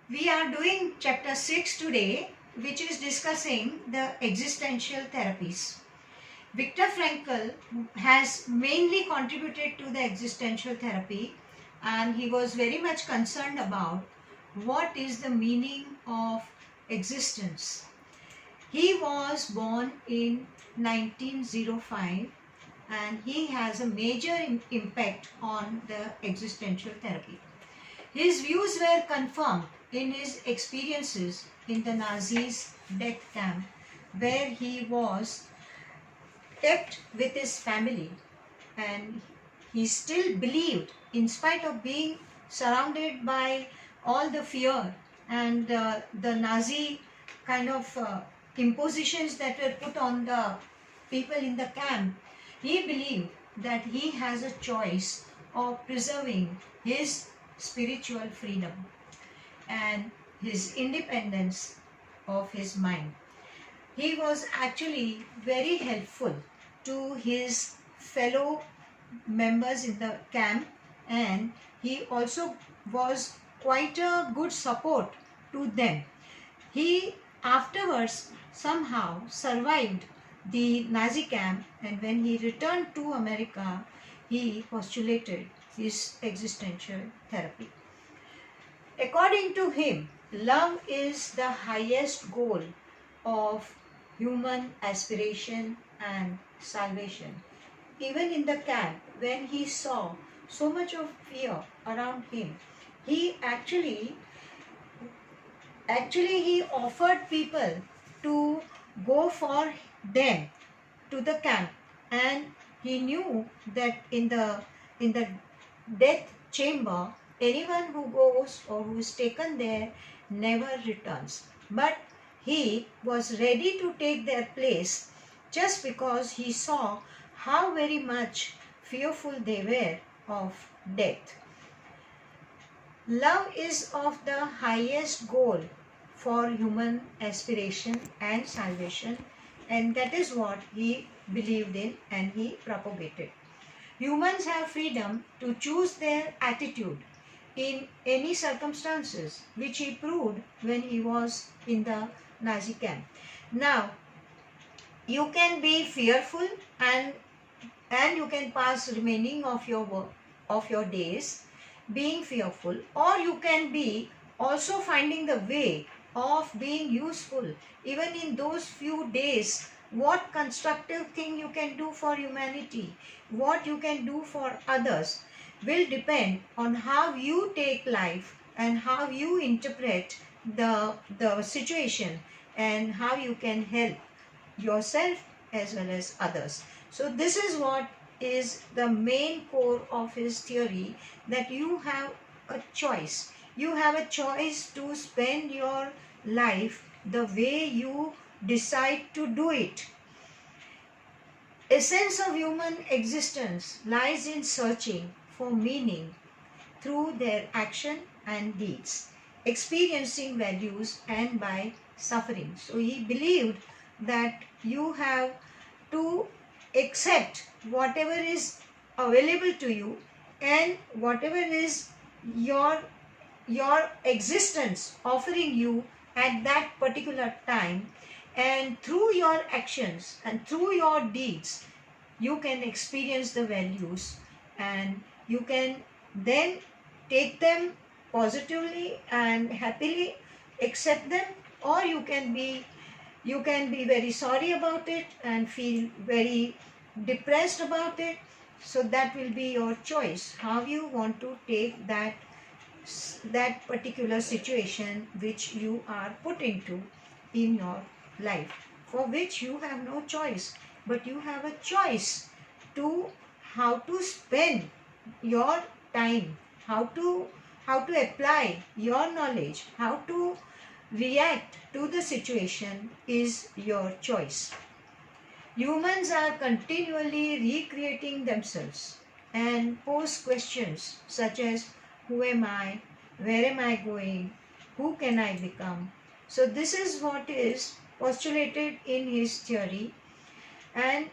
We are doing chapter 6 today, which is discussing the existential therapies. Viktor Frankl has mainly contributed to the existential therapy, and he was very much concerned about what is the meaning of existence. He was born in 1905 and he has a major impact on the existential therapy. His views were confirmed in his experiences in the Nazis' death camp, where he was kept with his family, and he still believed, in spite of being surrounded by all the fear and the Nazi kind of impositions that were put on the people in the camp, he believed that he has a choice of preserving his spiritual freedom and his independence of his mind. He was actually very helpful to his fellow members in the camp, and he also was quite a good support to them. He afterwards somehow survived the Nazi camp, and when he returned to America, he postulated his existential therapy. According to him, love is the highest goal of human aspiration and salvation. Even in the camp, when he saw so much of fear around him, he actually he offered people to go for them to the camp, and he knew that in the death chamber, anyone who goes or who is taken there never returns. But he was ready to take their place just because he saw how very much fearful they were of death. Love is of the highest goal for human aspiration and salvation, and that is what he believed in and he propagated. Humans have freedom to choose their attitude in any circumstances, which he proved when he was in the Nazi camp. Now, you can be fearful and you can pass remaining of your days being fearful, or you can be also finding the way of being useful even in those few days. What constructive thing you can do for humanity, what you can do for others, will depend on how you take life and how you interpret the situation and how you can help yourself as well as others. So this is what is the main core of his theory, that you have a choice. You have a choice to spend your life the way you decide to do it. Essence of human existence lies in searching for meaning through their action and deeds, experiencing values and by suffering. So he believed that you have to accept whatever is available to you and whatever is your existence offering you at that particular time, and through your actions and through your deeds you can experience the values, and you can then take them positively and happily accept them, or you can be very sorry about it and feel very depressed about it. So that will be your choice, how you want to take that particular situation which you are put into in your life, for which you have no choice, but you have a choice to how to spend your time, how to apply your knowledge, how to react to the situation is your choice. Humans are continually recreating themselves and pose questions such as, who am I? Where am I going? Who can I become? So this is what is postulated in his theory, and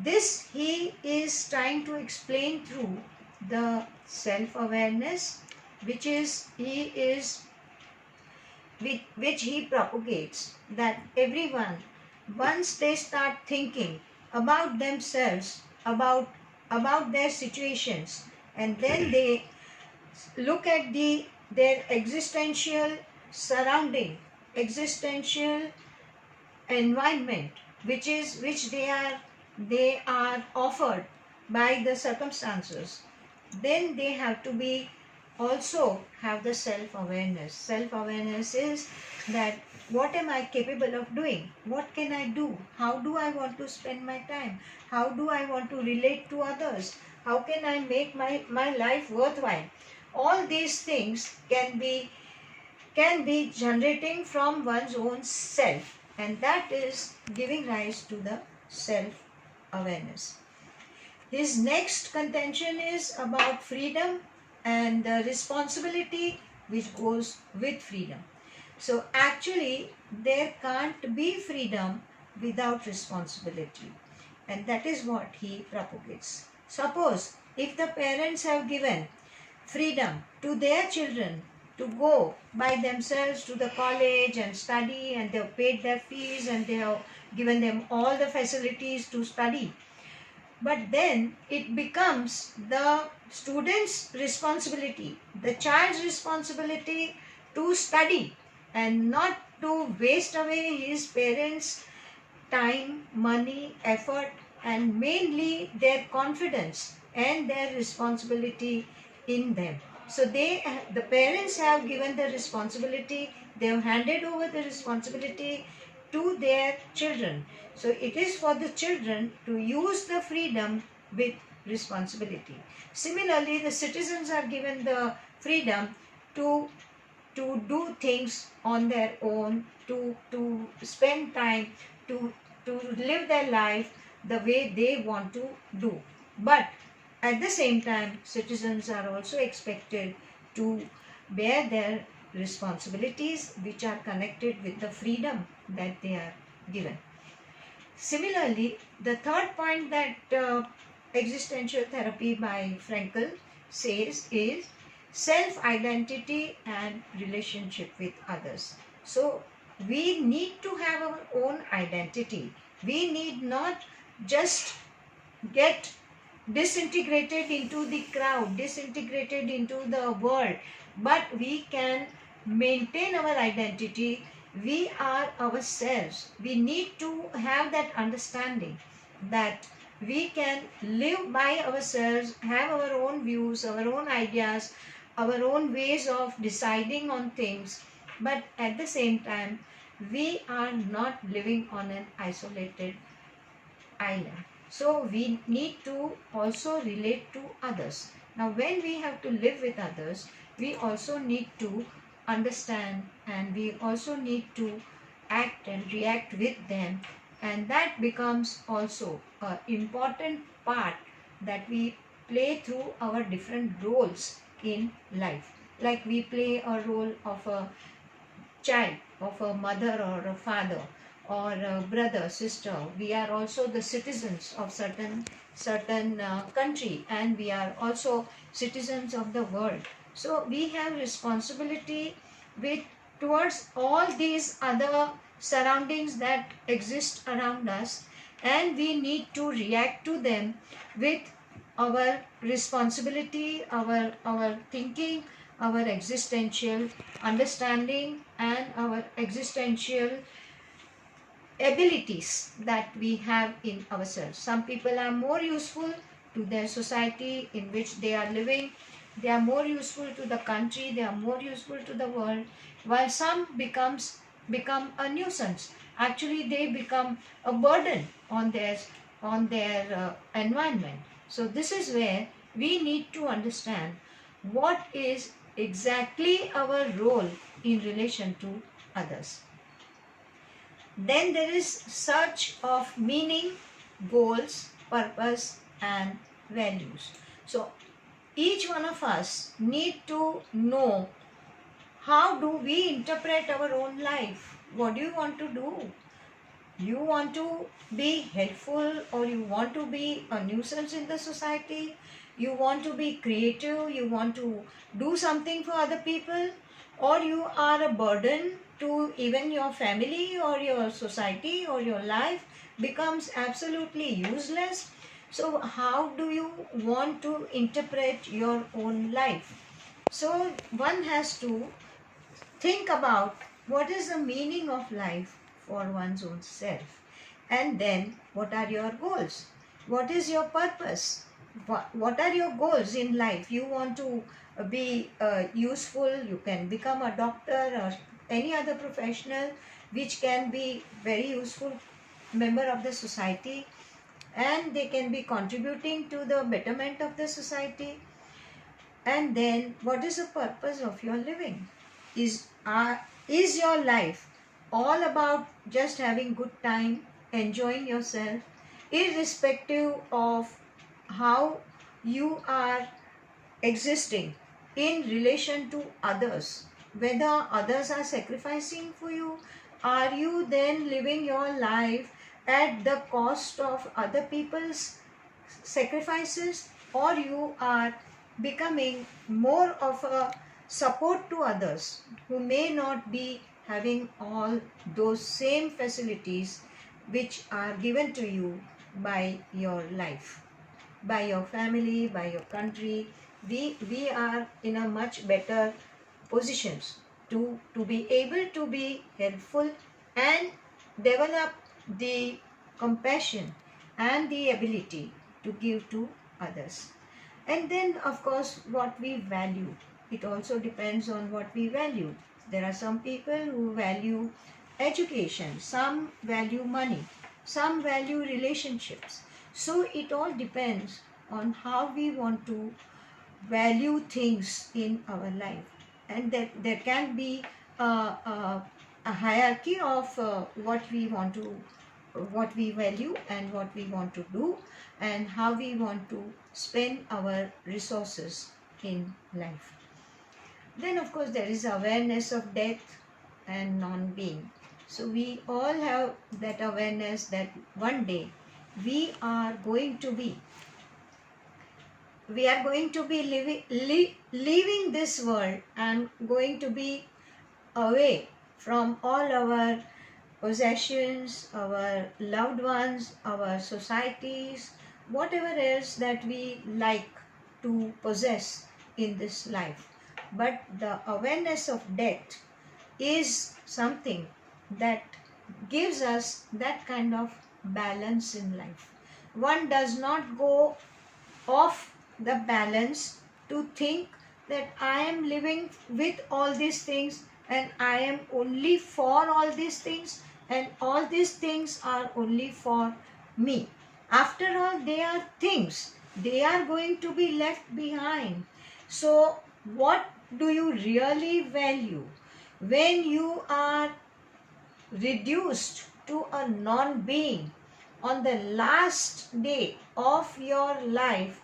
this he is trying to explain through the self-awareness, which is he is which he propagates, that everyone, once they start thinking about themselves, about their situations, and then they look at their existential surrounding, existential environment, which they are offered by the circumstances, then they have to be also have the self-awareness. Self-awareness is that what am I capable of doing? What can I do? How do I want to spend my time? How do I want to relate to others? How can I make my life worthwhile? All these things can be generating from one's own self, and that is giving rise to the self-awareness. His next contention is about freedom and the responsibility which goes with freedom. So actually there can't be freedom without responsibility, and that is what he propagates. Suppose if the parents have given freedom to their children to go by themselves to the college and study, and they have paid their fees and they have given them all the facilities to study, but then it becomes the student's responsibility, the child's responsibility to study and not to waste away his parents' time, money, effort, and mainly their confidence and their responsibility in them. So the parents have given the responsibility, they have handed over the responsibility to their children. So it is for the children to use the freedom with responsibility. Similarly, the citizens are given the freedom to do things on their own, to spend time, to live their life the way they want to do. But at the same time, citizens are also expected to bear their responsibilities which are connected with the freedom that they are given. Similarly, the third point that existential therapy by FRANKL says is self-identity and relationship with others. So we need to have our own identity. We need not just get disintegrated into the crowd, disintegrated into the world, but we can maintain our identity. We are ourselves. We need to have that understanding that we can live by ourselves, have our own views, our own ideas, our own ways of deciding on things, but at the same time we are not living on an isolated island. So we need to also relate to others. Now when we have to live with others, we also need to understand, and we also need to act and react with them, and that becomes also an important part that we play through our different roles in life. Like we play a role of a child, of a mother or a father, or a brother, sister. We are also the citizens of certain country, and we are also citizens of the world. So we have responsibility with towards all these other surroundings that exist around us, and we need to react to them with our responsibility, our thinking, our existential understanding, and our existential abilities that we have in ourselves. Some people are more useful to their society in which they are living. They are more useful to the country. They are more useful to the world. While some become a nuisance. Actually, they become a burden on their environment. So this is where we need to understand what is exactly our role in relation to others. Then there is search of meaning, goals, purpose, and values. So each one of us need to know, how do we interpret our own life? What do you want to do? You want to be helpful, or you want to be a nuisance in the society? You want to be creative? You want to do something for other people? or you are a burden to even your family or your society, or your life becomes absolutely useless. So how do you want to interpret your own life? So one has to think about what is the meaning of life for one's own self, and then what are your goals, what is your purpose, what are your goals in life. You want to be useful, you can become a doctor or any other professional which can be very useful member of the society, and they can be contributing to the betterment of the society. And then what is the purpose of your living? Is your life all about just having good time, enjoying yourself, irrespective of how you are existing in relation to others? Whether others are sacrificing for you, are you then living your life at the cost of other people's sacrifices, or you are becoming more of a support to others who may not be having all those same facilities which are given to you by your life, by your family, by your country. We are in a much better positions to be able to be helpful and develop the compassion and the ability to give to others. And then of course what we value, it also depends on what we value. There are some people who value education, some value money, some value relationships. So it all depends on how we want to value things in our life. And that there can be a hierarchy of what we value and what we want to do, and how we want to spend our resources in life. Then of course there is awareness of death and non-being. So we all have that awareness that one day we are going to be leaving this world and going to be away from all our possessions, our loved ones, our societies, whatever else that we like to possess in this life. But the awareness of death is something that gives us that kind of balance in life. One does not go off the balance to think that I am living with all these things and I am only for all these things, and all these things are only for me. After all, they are things, they are going to be left behind. So what do you really value when you are reduced to a non-being on the last day of your life?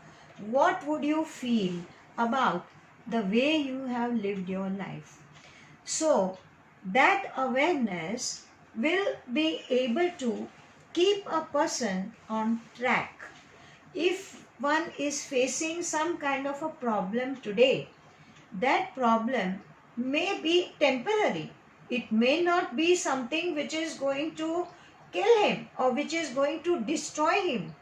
What would you feel about the way you have lived your life? So that awareness will be able to keep a person on track. If one is facing some kind of a problem today, that problem may be temporary. It may not be something which is going to kill him or which is going to destroy him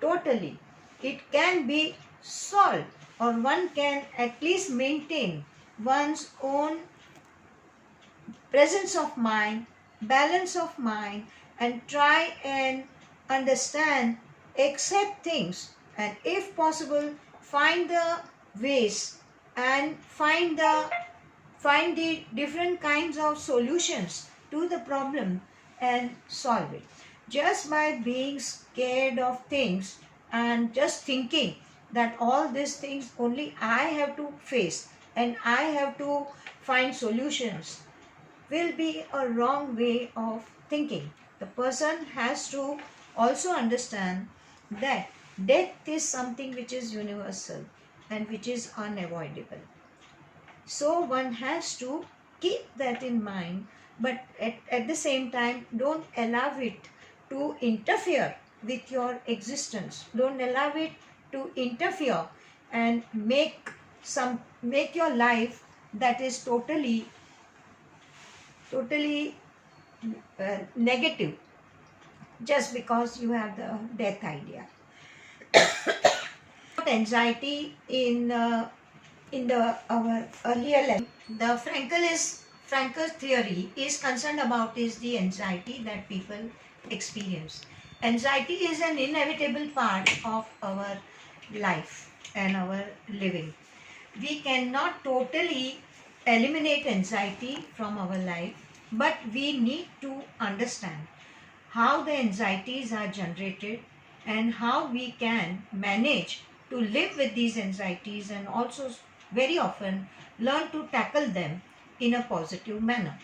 totally. It can be solved, or one can at least maintain one's own presence of mind, balance of mind, and try and understand, accept things, and if possible find the ways and find the different kinds of solutions to the problem and solve it. Just by being scared of things and just thinking that all these things only I have to face and I have to find solutions will be a wrong way of thinking. The person has to also understand that death is something which is universal and which is unavoidable. So one has to keep that in mind, but at the same time don't allow it to interfere with your existence. Don't allow it to interfere and make your life that is totally negative, just because you have the death idea. Anxiety in our earlier level, the Frankel's theory is concerned about is the anxiety that people experience. Anxiety is an inevitable part of our life and our living. We cannot totally eliminate anxiety from our life, but we need to understand how the anxieties are generated and how we can manage to live with these anxieties, and also very often learn to tackle them in a positive manner.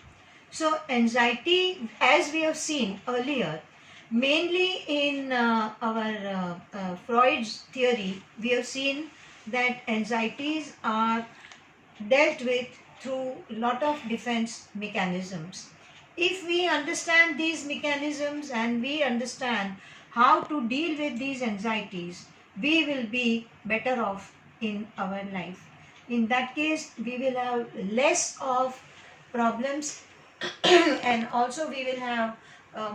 So anxiety, as we have seen earlier, mainly in our Freud's theory, we have seen that anxieties are dealt with through a lot of defense mechanisms. If we understand these mechanisms and we understand how to deal with these anxieties, we will be better off in our life. In that case, we will have less of problems and also we will have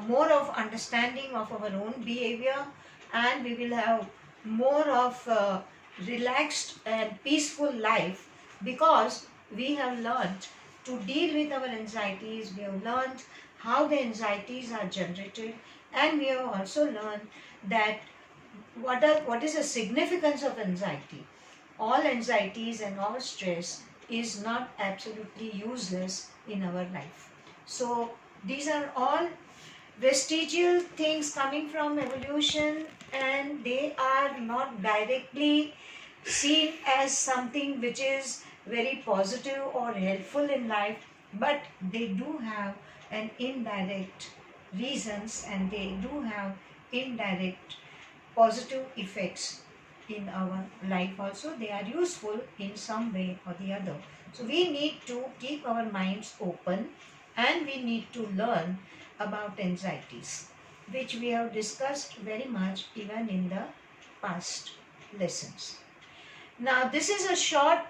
more of understanding of our own behavior, and we will have more of relaxed and peaceful life, because we have learned to deal with our anxieties. We have learned how the anxieties are generated, and we have also learned that what is the significance of anxiety. All anxieties and all stress is not absolutely useless in our life. So these are all vestigial things coming from evolution, and they are not directly seen as something which is very positive or helpful in life, but they do have an indirect reasons, and they do have indirect positive effects in our life also. They are useful in some way or the other. So we need to keep our minds open, and we need to learn about anxieties, which we have discussed very much even in the past lessons. Now this is a short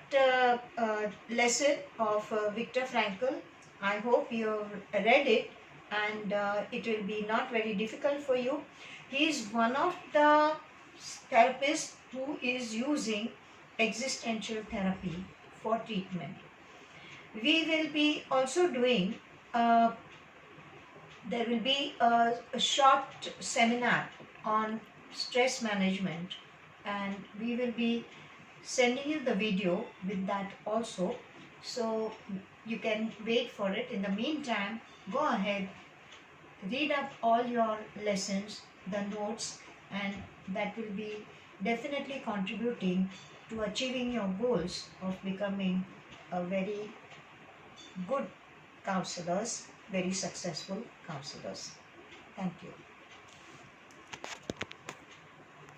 lesson of Viktor Frankl. I hope you have read it, and it will be not very difficult for you. He is one of the therapists who is using existential therapy for treatment. We will be also doing there will be a short seminar on stress management, and we will be sending you the video with that also, so you can wait for it. In the meantime, go ahead, read up all your lessons, the notes, and that will be definitely contributing to achieving your goals of becoming a very good counselors, very successful counselors. Thank you.